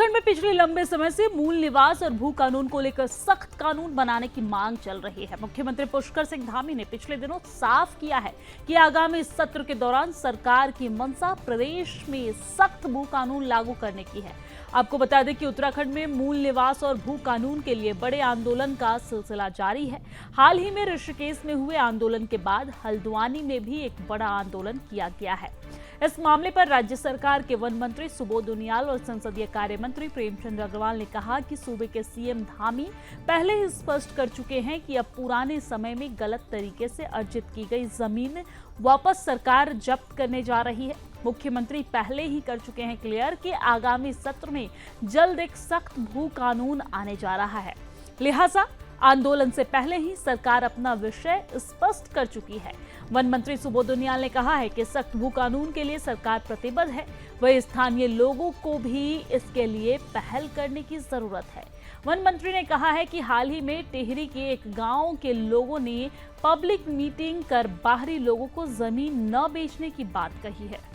उत्तराखंड में पिछले लंबे समय से मूल निवास और भू कानून को लेकर सख्त कानून बनाने की मांग चल रही है। मुख्यमंत्री पुष्कर सिंह धामी ने पिछले दिनों साफ किया है कि आगामी सत्र के दौरान सरकार की मंशा प्रदेश में सख्त भू कानून लागू करने की है। आपको बता दें कि उत्तराखंड में मूल निवास और भू कानून के लिए बड़े आंदोलन का सिलसिला जारी है। हाल ही में ऋषिकेश में हुए आंदोलन के बाद हल्द्वानी में भी एक बड़ा आंदोलन किया गया है। इस मामले पर राज्य सरकार के वन मंत्री सुबोध उनियाल और संसदीय कार्य मंत्री प्रेमचंद अग्रवाल ने कहा कि सूबे के सीएम धामी पहले ही स्पष्ट कर चुके हैं कि अब पुराने समय में गलत तरीके से अर्जित की गई जमीन वापस सरकार जब्त करने जा रही है। मुख्यमंत्री पहले ही कर चुके हैं क्लियर कि आगामी सत्र में जल्द एक सख्त भू कानून आने जा रहा है। लिहाजा आंदोलन से पहले ही सरकार अपना विषय स्पष्ट कर चुकी है। वन मंत्री सुबोध उनियाल ने कहा है कि सख्त भू कानून के लिए सरकार प्रतिबद्ध है। वही स्थानीय लोगों को भी इसके लिए पहल करने की जरूरत है। वन मंत्री ने कहा है कि हाल ही में टिहरी के एक गांव के लोगों ने पब्लिक मीटिंग कर बाहरी लोगों को जमीन न बेचने की बात कही है।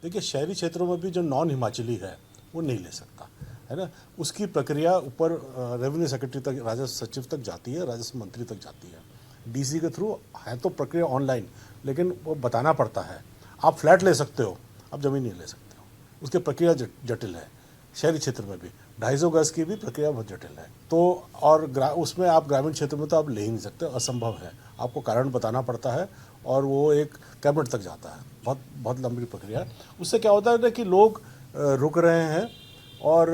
देखिए, शहरी क्षेत्रों में भी जो नॉन हिमाचली है वो नहीं ले सकता है ना। उसकी प्रक्रिया ऊपर रेवेन्यू सेक्रेटरी तक, राजस्व सचिव तक जाती है, राजस्व मंत्री तक जाती है। डीसी के थ्रू है तो प्रक्रिया ऑनलाइन, लेकिन वो बताना पड़ता है। आप फ्लैट ले सकते हो, आप ज़मीन नहीं ले सकते हो। उसकी प्रक्रिया जटिल है। शहरी क्षेत्र में भी 250 गज की भी प्रक्रिया बहुत जटिल है। तो और उसमें आप ग्रामीण क्षेत्र में तो आप ले ही नहीं सकते, असंभव है। आपको कारण बताना पड़ता है और वो एक कैबिनेट तक जाता है। बहुत लंबी प्रक्रिया है। उससे क्या होता है ना कि लोग रुक रहे हैं और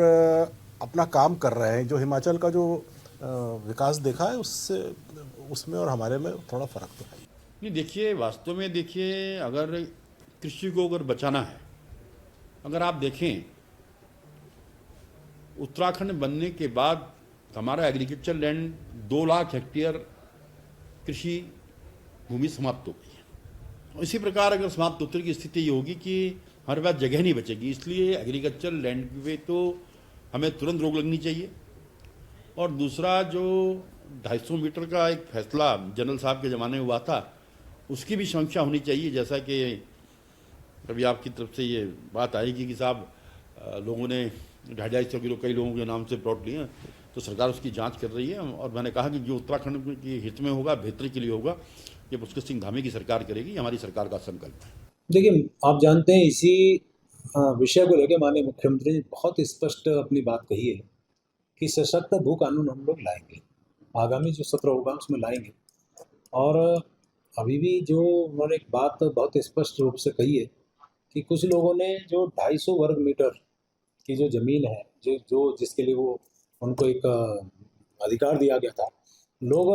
अपना काम कर रहे हैं। जो हिमाचल का जो विकास देखा है उससे, उसमें और हमारे में थोड़ा फर्क तो है। नहीं, देखिए, वास्तव में देखिए, अगर कृषि को अगर बचाना है, अगर आप देखें उत्तराखंड बनने के बाद हमारा एग्रीकल्चर लैंड 2 लाख हेक्टेयर कृषि भूमि समाप्त हो गई है। इसी प्रकार अगर समाप्त होने की स्थिति ये होगी कि हमारे पास जगह नहीं बचेगी। इसलिए एग्रीकल्चर लैंड पे तो हमें तुरंत रोक लगनी चाहिए। और दूसरा, जो 250 मीटर का एक फैसला जनरल साहब के ज़माने में हुआ था, उसकी भी समीक्षा होनी चाहिए। जैसा कि कभी आपकी तरफ से ये बात आएगी कि साहब लोगों ने 250 किलो कई लोगों के नाम से प्लॉट लिए हैं, तो सरकार उसकी जांच कर रही है। और मैंने कहा कि जो उत्तराखंड के हित में होगा, बेहतरी के लिए होगा, ये पुष्कर सिंह धामी की सरकार करेगी। हमारी सरकार का संकल्प है। देखिए, आप जानते हैं इसी विषय को लेकर माननीय मुख्यमंत्री ने बहुत स्पष्ट अपनी बात कही है कि सशक्त भू कानून हम लोग लाएंगे, आगामी जो सत्र होगा उसमें लाएंगे। और अभी भी जो उन्होंने एक बात बहुत स्पष्ट रूप से कही है कि कुछ लोगों ने जो 250 वर्ग मीटर की जो ज़मीन है, जो जिसके लिए वो उनको एक अधिकार दिया गया था, लोग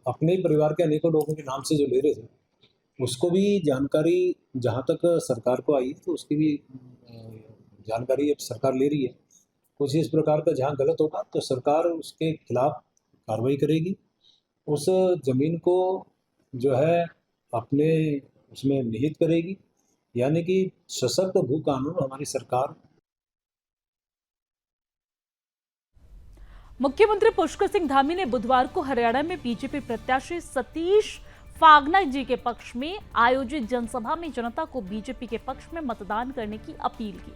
अपने परिवार के अनेकों लोगों के नाम से जो ले रहे थे, उसको भी जानकारी जहाँ तक सरकार को आई तो उसकी भी जानकारी अब सरकार ले रही है। कुछ इस प्रकार का जहाँ गलत होगा तो सरकार उसके खिलाफ कार्रवाई करेगी। उस ज़मीन को जो है अपने उसमें निहित करेगी। यानी कि सशक्त भू कानून हमारी सरकार। मुख्यमंत्री पुष्कर सिंह धामी ने बुधवार को हरियाणा में बीजेपी प्रत्याशी सतीश फागना जी के पक्ष में आयोजित जनसभा में जनता को बीजेपी के पक्ष में मतदान करने की अपील की।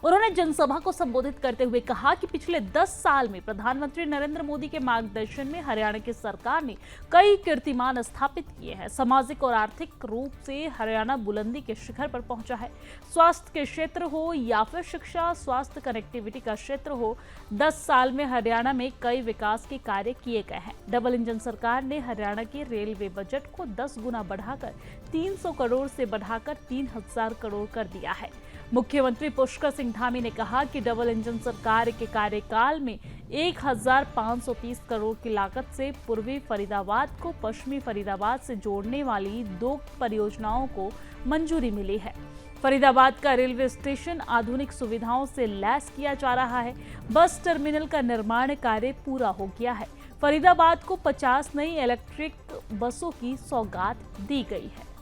उन्होंने जनसभा को संबोधित करते हुए कहा कि पिछले 10 साल में प्रधानमंत्री नरेंद्र मोदी के मार्गदर्शन में हरियाणा की सरकार ने कई कीर्तिमान स्थापित किए हैं। सामाजिक और आर्थिक रूप से हरियाणा बुलंदी के शिखर पर पहुंचा है। स्वास्थ्य के क्षेत्र हो या फिर शिक्षा, स्वास्थ्य, कनेक्टिविटी का क्षेत्र हो, 10 साल में हरियाणा में कई विकास के कार्य किए गए हैं। डबल इंजन सरकार ने हरियाणा के रेलवे बजट को 10 गुना बढ़ाकर 300 करोड़ से बढ़ाकर 3000 करोड़ कर दिया है। मुख्यमंत्री पुष्कर सिंह धामी ने कहा कि डबल इंजन सरकार के कार्यकाल में 1530 करोड़ की लागत से पूर्वी फरीदाबाद को पश्चिमी फरीदाबाद से जोड़ने वाली 2 परियोजनाओं को मंजूरी मिली है। फरीदाबाद का रेलवे स्टेशन आधुनिक सुविधाओं से लैस किया जा रहा है। बस टर्मिनल का निर्माण कार्य पूरा हो गया है। फरीदाबाद को 50 नई इलेक्ट्रिक बसों की सौगात दी गई है।